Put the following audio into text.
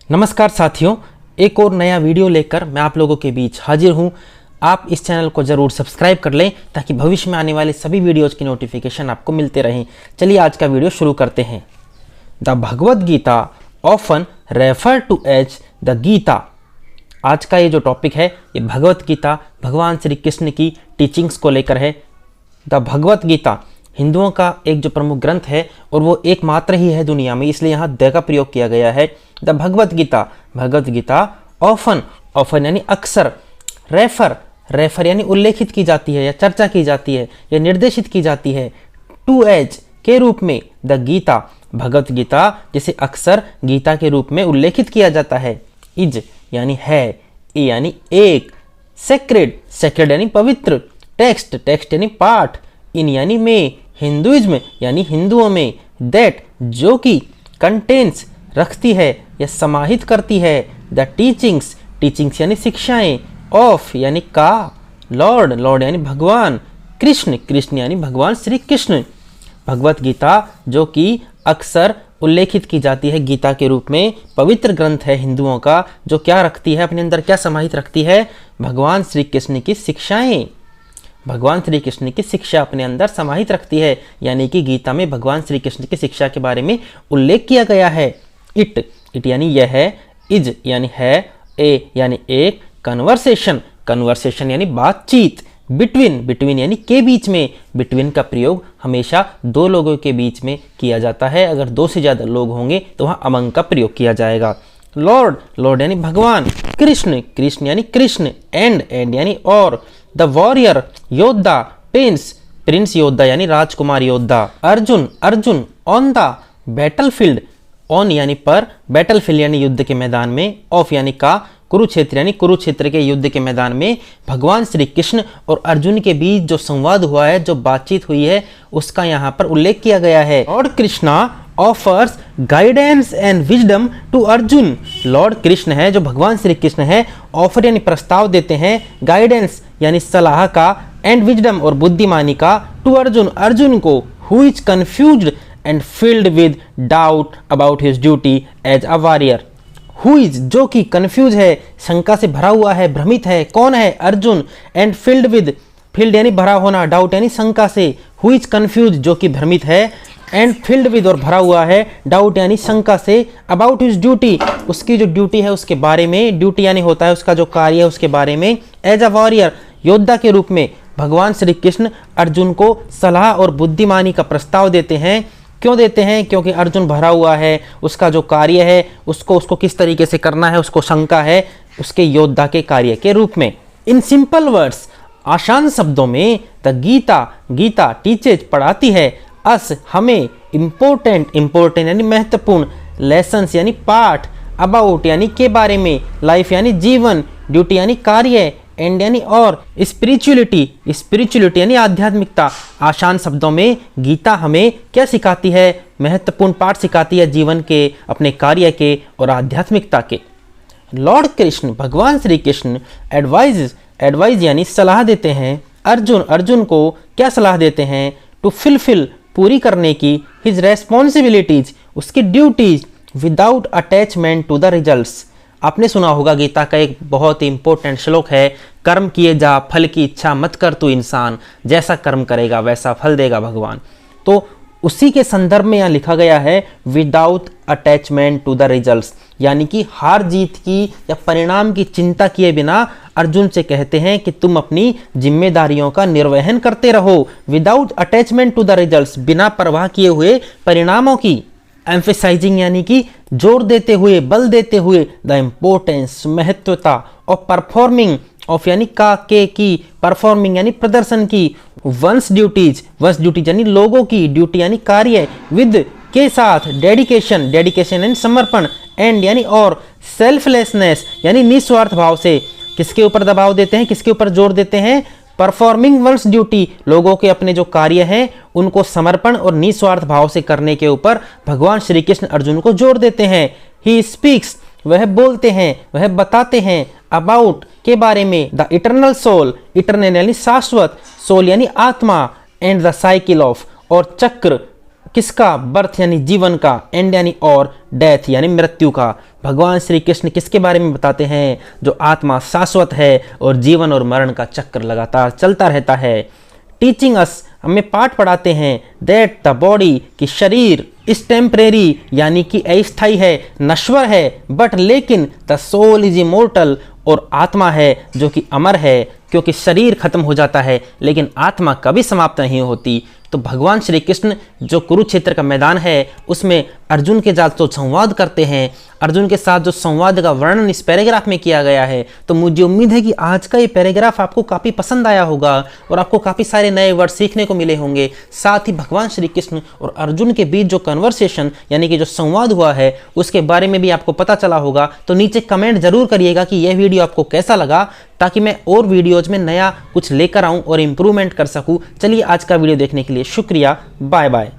नमस्कार साथियों, एक और नया वीडियो लेकर मैं आप लोगों के बीच हाजिर हूं। आप इस चैनल को ज़रूर सब्सक्राइब कर लें ताकि भविष्य में आने वाले सभी वीडियोज़ की नोटिफिकेशन आपको मिलते रहें। चलिए आज का वीडियो शुरू करते हैं। The Bhagavad Gita often refer to as the Gita. आज का ये जो टॉपिक है ये भगवद गीता भगवान श्री कृष्ण की टीचिंग्स को लेकर है। द भगवद गीता हिंदुओं का एक जो प्रमुख ग्रंथ है और वो एकमात्र ही है दुनिया में, इसलिए यहाँ द का प्रयोग किया गया है। द भगवद गीता ऑफन यानी अक्सर, रेफर यानी उल्लेखित की जाती है या चर्चा की जाती है या निर्देशित की जाती है, टू एज के रूप में, द गीता भगवद गीता जिसे अक्सर गीता के रूप में उल्लेखित किया जाता है। इज यानी है, ए यानी एक, सेक्रेड यानी पवित्र, टेक्स्ट यानी पाठ, इन यानी में, हिंदुइज्म यानी हिंदुओं में, दैट जो कि, कंटेंट्स रखती है या समाहित करती है, द टीचिंग्स यानी शिक्षाएं, ऑफ यानी का, लॉर्ड यानी भगवान, कृष्ण यानी भगवान श्री कृष्ण। भगवत गीता जो कि अक्सर उल्लेखित की जाती है गीता के रूप में, पवित्र ग्रंथ है हिंदुओं का, जो क्या रखती है अपने अंदर, क्या समाहित रखती है, भगवान श्री कृष्ण की शिक्षाएं। भगवान श्री कृष्ण की शिक्षा अपने अंदर समाहित रखती है, यानी कि गीता में भगवान श्री कृष्ण की शिक्षा के बारे में उल्लेख किया गया है। इट यानी यह है, इज यानी है, ए यानी एक, कन्वर्सेशन यानी बातचीत, बिटवीन यानी के बीच में, बिटवीन का प्रयोग हमेशा दो लोगों के बीच में किया जाता है। अगर दो से ज़्यादा लोग होंगे तो वहाँ अमंग का प्रयोग किया जाएगा। लॉर्ड यानी भगवान, कृष्ण यानी कृष्ण, एंड यानी और, द वॉरियर योद्धा, प्रिंस योद्धा यानी राजकुमार योद्धा, Arjun on the battlefield, on यानी पर, बैटलफील्ड यानी युद्ध के मैदान में, ऑफ यानी का, कुरुक्षेत्र यानी कुरुक्षेत्र के युद्ध के मैदान में भगवान श्री कृष्ण और अर्जुन के बीच जो संवाद हुआ है, जो बातचीत हुई है, उसका यहाँ पर उल्लेख किया गया है। Lord Krishna offers guidance and wisdom to Arjun. Lord Krishna है जो भगवान श्री कृष्ण है, ऑफर यानी प्रस्ताव देते हैं, गाइडेंस यानी सलाह का, एंड विजडम और बुद्धिमानी का, टू अर्जुन को, who is confused and filled with doubt about his duty as a warrior. Who is जो कि कंफ्यूज है, शंका से भरा हुआ है, भ्रमित है, कौन है, अर्जुन, एंड फील्ड यानी भरा होना, डाउट यानी शंका से, हु इज कंफ्यूज जो कि भ्रमित है, एंड फील्ड विद और भरा हुआ है, डाउट यानी शंका से, अबाउट हिज ड्यूटी उसकी जो ड्यूटी है उसके बारे में, ड्यूटी यानी होता है उसका जो कार्य है उसके बारे में, एज अ वॉरियर योद्धा के रूप में भगवान श्री कृष्ण अर्जुन को सलाह और बुद्धिमानी का प्रस्ताव देते हैं। क्यों देते हैं? क्योंकि अर्जुन भरा हुआ है, उसका जो कार्य है उसको किस तरीके से करना है उसको शंका है, उसके योद्धा के कार्य के रूप में। इन सिंपल वर्ड्स आसान शब्दों में, द गीता टीचेज पढ़ाती है, अस हमें, इम्पोर्टेंट यानी महत्वपूर्ण, लेसन्स यानी पाठ, अबाउट यानी के बारे में, लाइफ यानी जीवन, ड्यूटी यानी कार्य, एंड यानी और, स्पिरिचुअलिटी यानी आध्यात्मिकता। आसान शब्दों में गीता हमें क्या सिखाती है? महत्वपूर्ण पाठ सिखाती है जीवन के, अपने कार्य के और आध्यात्मिकता के। लॉर्ड कृष्ण भगवान श्री कृष्ण एडवाइज यानी सलाह देते हैं, अर्जुन को क्या सलाह देते हैं? टू फिलफिल पूरी करने की, हिज रेस्पॉन्सिबिलिटीज उसकी duties, without attachment to the results. आपने सुना होगा गीता का एक बहुत ही इंपॉर्टेंट श्लोक है, कर्म किए जा फल की इच्छा मत कर तू इंसान, जैसा कर्म करेगा वैसा फल देगा भगवान। तो उसी के संदर्भ में यहाँ लिखा गया है without attachment to the results, यानी कि हार जीत की या परिणाम की चिंता किए बिना अर्जुन से कहते हैं कि तुम अपनी जिम्मेदारियों का निर्वहन करते रहो, without attachment to the results, बिना परवाह किए हुए परिणामों की। एम्फेसाइजिंग यानी कि जोर देते हुए, बल देते हुए, द इम्पोर्टेंस महत्वता, और परफॉर्मिंग, ऑफ यानी का, के की, परफॉर्मिंग यानी प्रदर्शन की, वंस ड्यूटीज यानी लोगों की, ड्यूटी यानी कार्य, विद के साथ, डेडिकेशन यानी समर्पण, एंड यानी और, सेल्फलेसनेस यानी निस्वार्थ भाव से। किसके ऊपर दबाव देते हैं, किसके ऊपर जोर देते हैं? परफॉर्मिंग वंस ड्यूटी, लोगों के अपने जो कार्य हैं उनको समर्पण और निस्वार्थ भाव से करने के ऊपर भगवान श्री कृष्ण अर्जुन को जोर देते हैं। ही स्पीक्स वह बोलते हैं, वह बताते हैं, अबाउट के बारे में, द इटर्नल सोल, इटर्नल यानी शाश्वत, सोल यानी आत्मा, एंड द साइकिल ऑफ और किसका? बर्थ यानी जीवन का, एंड यानी और, डेथ यानी मृत्यु का। भगवान श्री कृष्ण किसके बारे में बताते हैं? जो आत्मा शाश्वत है और जीवन और मरण का चक्र लगातार चलता रहता है। टीचिंग अस, हमें पाठ पढ़ाते हैं, दैट द बॉडी, कि शरीर, इस टेम्परेरी यानी कि अस्थायी है, नश्वर है, बट लेकिन द सोल इज इमोर्टल, और आत्मा है जो कि अमर है, क्योंकि शरीर खत्म हो जाता है लेकिन आत्मा कभी समाप्त नहीं होती। तो भगवान श्री कृष्ण जो कुरुक्षेत्र का मैदान है उसमें अर्जुन के साथ जो संवाद करते हैं, अर्जुन के साथ जो संवाद का वर्णन इस पैराग्राफ में किया गया है, तो मुझे उम्मीद है कि आज का ये पैराग्राफ आपको काफ़ी पसंद आया होगा और आपको काफ़ी सारे नए वर्ड सीखने को मिले होंगे। साथ ही भगवान श्री कृष्ण और अर्जुन के बीच जो कन्वर्सेशन यानी कि जो संवाद हुआ है उसके बारे में भी आपको पता चला होगा। तो नीचे कमेंट जरूर करिएगा कि यह वीडियो आपको कैसा लगा, ताकि मैं और वीडियोज में नया कुछ लेकर आऊँ और इम्प्रूवमेंट कर सकूँ। चलिए आज का वीडियो देखने के लिए शुक्रिया, बाय बाय।